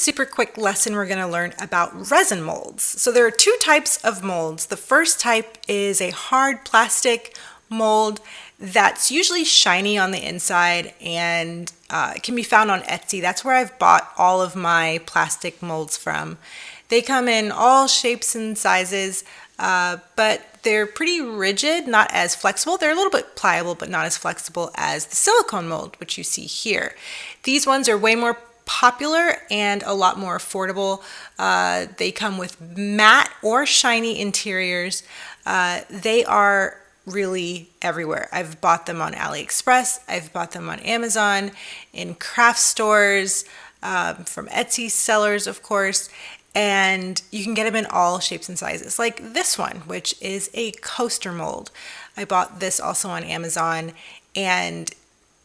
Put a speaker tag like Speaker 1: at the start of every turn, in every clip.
Speaker 1: super quick lesson, we're going to learn about resin molds. So there are two types of molds. The first type is a hard plastic mold that's usually shiny on the inside, and it can be found on Etsy. That's where I've bought all of my plastic molds from. They come in all shapes and sizes, but they're pretty rigid, not as flexible. They're a little bit pliable, but not as flexible as the silicone mold, which you see here. These ones are way more popular and a lot more affordable. They come with matte or shiny interiors. They are really everywhere. I've bought them on AliExpress, I've bought them on Amazon, in craft stores, from Etsy sellers, of course, and you can get them in all shapes and sizes, like this one, which is a coaster mold. I bought this also on Amazon, and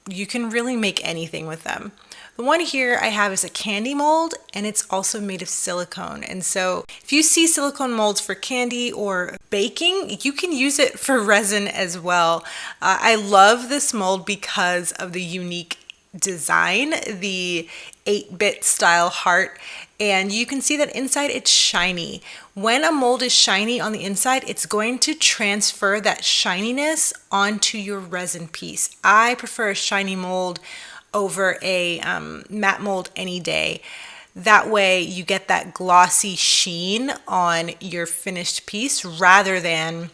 Speaker 1: you can really make anything with them. The one here I have is a candy mold, and it's also made of silicone. And so if you see silicone molds for candy or baking, you can use it for resin as well. I love this mold because of the unique design, the 8-bit style heart, and you can see that inside it's shiny. When a mold is shiny on the inside, it's going to transfer that shininess onto your resin piece. I prefer a shiny mold over a matte mold any day. That way you get that glossy sheen on your finished piece rather than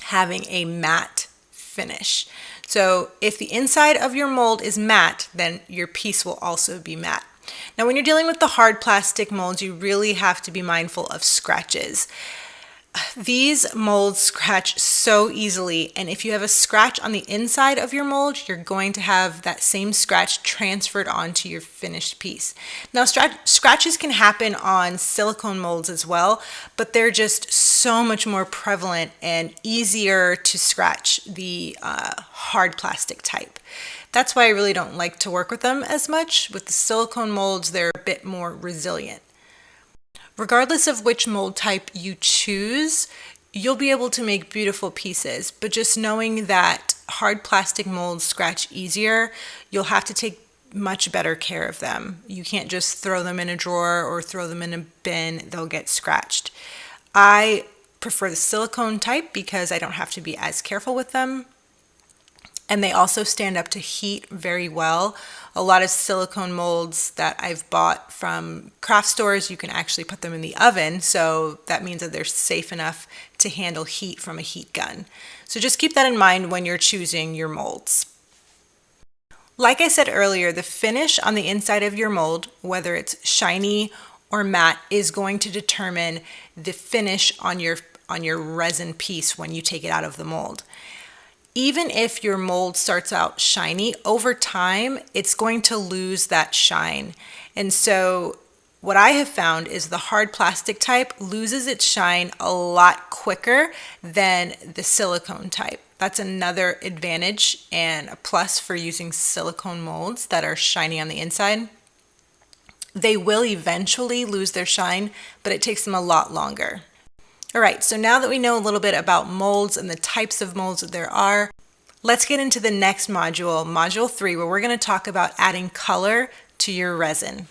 Speaker 1: having a matte finish. So if the inside of your mold is matte, then your piece will also be matte. Now, when you're dealing with the hard plastic molds, you really have to be mindful of scratches. These molds scratch so easily, and if you have a scratch on the inside of your mold, you're going to have that same scratch transferred onto your finished piece. Now, scratches can happen on silicone molds as well, but they're just so much more prevalent and easier to scratch the hard plastic type. That's why I really don't like to work with them as much. With the silicone molds, they're a bit more resilient. Regardless of which mold type you choose, you'll be able to make beautiful pieces, but just knowing that hard plastic molds scratch easier, you'll have to take much better care of them. You can't just throw them in a drawer or throw them in a bin, they'll get scratched. I prefer the silicone type because I don't have to be as careful with them. And they also stand up to heat very well. A lot of silicone molds that I've bought from craft stores, you can actually put them in the oven, so that means that they're safe enough to handle heat from a heat gun. So just keep that in mind when you're choosing your molds. Like I said earlier, the finish on the inside of your mold, whether it's shiny or matte, is going to determine the finish on your resin piece when you take it out of the mold. Even if your mold starts out shiny, over time, it's going to lose that shine. And so what I have found is the hard plastic type loses its shine a lot quicker than the silicone type. That's another advantage and a plus for using silicone molds that are shiny on the inside. They will eventually lose their shine, but it takes them a lot longer. All right, so now that we know a little bit about molds and the types of molds that there are, let's get into the next module, Module 3, where we're going to talk about adding color to your resin.